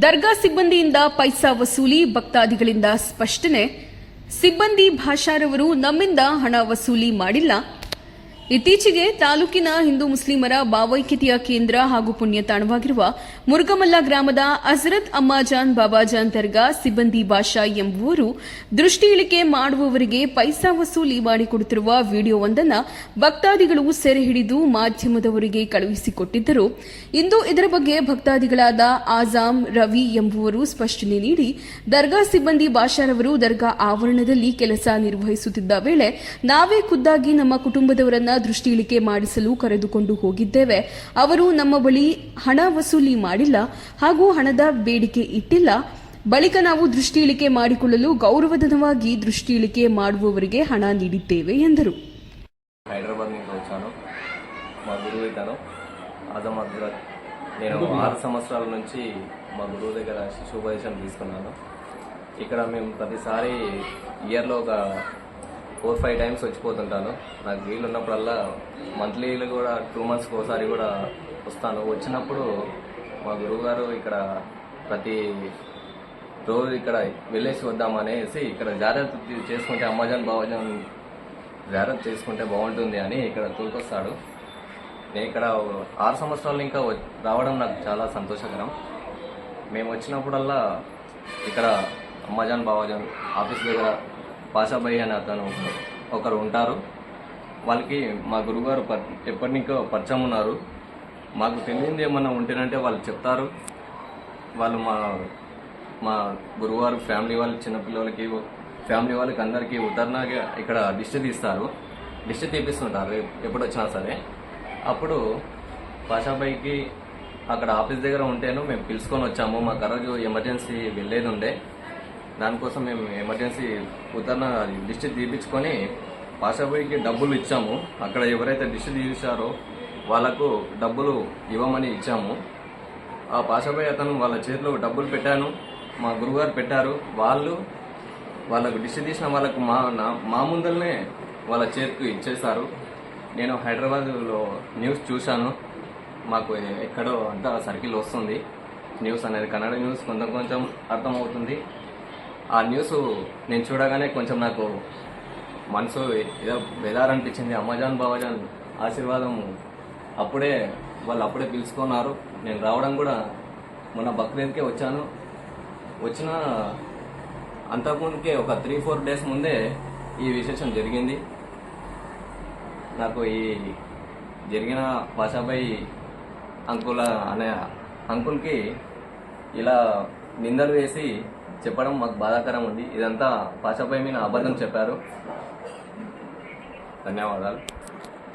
ದರ್ಗಾ ಸಿಬ್ಬಂದಿಯಿಂದ ಪೈಸಾ ವಸೂಲಿ ಭಕ್ತಾದಿಗಳಿಂದ ಸ್ಪಷ್ಟನೆ. ಸಿಬ್ಬಂದಿ ಭಾಷಾರವರು ನಮ್ಮಿಂದ ಹಣ ವಸೂಲಿ ಮಾಡಿಲ್ಲ. ಇತ್ತೀಚೆಗೆ ತಾಲೂಕಿನ ಹಿಂದೂ ಮುಸ್ಲಿಮರ ಭಾವೈಕ್ಯತೆಯ ಕೇಂದ್ರ ಹಾಗೂ ಪುಣ್ಯ ತಾಣವಾಗಿರುವ ಮುರುಗಮಲ್ಲ ಗ್ರಾಮದ ಹಜರತ್ ಅಮ್ಮಾಜಾನ್ ಬಾಬಾಜಾನ್ ದರ್ಗಾ ಸಿಬ್ಬಂದಿ ಭಾಷಾ ಎಂಬುವರು ದೃಷ್ಟಿ ಇಳಿಕೆ ಮಾಡುವವರಿಗೆ ಪೈಸಾ ವಸೂಲಿ ಮಾಡಿಕೊಡುತ್ತಿರುವ ವಿಡಿಯೋವೊಂದನ್ನು ಭಕ್ತಾದಿಗಳು ಸೆರೆ ಹಿಡಿದು ಮಾಧ್ಯಮದವರಿಗೆ ಕಳುಹಿಸಿಕೊಟ್ಟಿದ್ದರು. ಇಂದು ಇದರ ಬಗ್ಗೆ ಭಕ್ತಾದಿಗಳಾದ ಆಜಾಮ್ ರವಿ ಎಂಬುವರು ಸ್ಪಷ್ಟನೆ ನೀಡಿ, ದರ್ಗಾ ಸಿಬ್ಬಂದಿ ಭಾಷಾರವರು ದರ್ಗಾ ಆವರಣದಲ್ಲಿ ಕೆಲಸ ನಿರ್ವಹಿಸುತ್ತಿದ್ದ ವೇಳೆ ನಾವೇ ಖುದ್ದಾಗಿ ನಮ್ಮ ಕುಟುಂಬದವರನ್ನ ದೃಷ್ಟಿ ಇಳಿಕೆ ಮಾಡಿಸಲು ಕರೆದುಕೊಂಡು ಹೋಗಿದ್ದೇವೆ. ಅವರು ನಮ್ಮ ಬಳಿ ಹಣ ವಸೂಲಿ ಮಾಡಿಲ್ಲ ಹಾಗೂ ಹಣದ ಬೇಡಿಕೆ ಇಟ್ಟಿಲ್ಲ. ಬಳಿಕ ನಾವು ದೃಷ್ಟಿ ಇಳಿಕೆ ಮಾಡಿಕೊಳ್ಳಲು ಗೌರವಧನವಾಗಿ ದೃಷ್ಟಿ ಇಳಿಕೆ ಮಾಡುವವರಿಗೆ ಹಣ ನೀಡಿದ್ದೇವೆ ಎಂದರು. హైదరాబాద్ నుంచి వచ్చాను. మా గురువు ఇతను ఆజమ్ హజరత్. నేను 6 సంవత్సరాల నుంచి మా గురువు దగ్గర శిశుపదేశం తీసుకున్నాను. ఇక్కడ మేము ప్రతిసారి ఇయర్లో ఒక 4-5 టైమ్స్ వచ్చిపోతుంటాను. నాకు వీలు ఉన్నప్పుడల్లా మంత్లీలు కూడా 2 మంత్స్కి ఒకసారి కూడా వస్తాను. వచ్చినప్పుడు మా గురువుగారు ఇక్కడ ప్రతి రోజు ఇక్కడ వెళ్ళేసి వద్దామనేసి ఇక్కడ జాగ్రత్త చేసుకుంటే అమ్మాజాన్ బాబాజాన్ జాగ్రత్త చేసుకుంటే బాగుంటుంది అని ఇక్కడ తోలుకొస్తాడు. నేను ఇక్కడ 6 సంవత్సరాలు ఇంకా రావడం నాకు చాలా సంతోషకరం. మేము వచ్చినప్పుడల్లా ఇక్కడ అమ్మాజాన్ బాబాజాన్ ఆఫీస్ దగ్గర పాషాబాయి అనే అతను ఒకరు ఉంటారు. వాళ్ళకి మా గురువుగారు ఎప్పటికో పరిచయం ఉన్నారు. మాకు తెలియంది ఏమన్నా ఉంటేనంటే వాళ్ళు చెప్తారు. వాళ్ళు మా గురువుగారు ఫ్యామిలీ వాళ్ళు, చిన్నపిల్లలకి, ఫ్యామిలీ వాళ్ళకి అందరికీ ఉదాహరణగా ఇక్కడ దిష్టి తీస్తారు. దిష్టి తీపిస్తుంటారు ఎప్పుడు వచ్చినా సరే. అప్పుడు పాషాబాయికి అక్కడ ఆఫీస్ దగ్గర ఉంటేను మేము పిలుచుకొని వచ్చాము. మాకు ఆ రోజు ఎమర్జెన్సీ వెళ్ళేది ఉండే. దానికోసం మేము ఎమర్జెన్సీ ఉదాహరణ దిష్టి తీపించుకొని పాషాబాయికి డబ్బులు ఇచ్చాము. అక్కడ ఎవరైతే దిష్టి తీశారో వాళ్ళకు డబ్బులు ఇవ్వమని ఇచ్చాము. ఆ పాషాబాయి అతను వాళ్ళ చేతిలో డబ్బులు పెట్టాను, మా గురువుగారు పెట్టారు. వాళ్ళకు దిష్టి తీసిన వాళ్ళకు మా ముందరనే వాళ్ళ చేతికి ఇచ్చేశారు. నేను హైదరాబాద్లో న్యూస్ చూశాను. మాకు ఎక్కడో అంతా సర్కిల్ వస్తుంది న్యూస్ అనేది. కన్నడ న్యూస్ కొంచెం అర్థమవుతుంది. ఆ న్యూస్ నేను చూడగానే కొంచెం నాకు మనసు ఏదో బెదారనిపించింది. అమ్మాజాన్ బాబాజాన్ ఆశీర్వాదం వాళ్ళు అప్పుడే పిలుచుకున్నారు. నేను రావడం కూడా మొన్న బక్రీద్కే వచ్చాను. వచ్చిన అంతకుముందుకే ఒక 3-4 డేస్ ముందే ఈ విశేషం జరిగింది. నాకు ఈ జరిగిన పాషాబాయి అనే అంకుల్కి ఇలా నిందలు వేసి చెప్పడం మాకు బాధాకరం ఉంది. ఇదంతా పాషాబాయి మీద అబద్ధం చెప్పారు. ధన్యవాదాలు.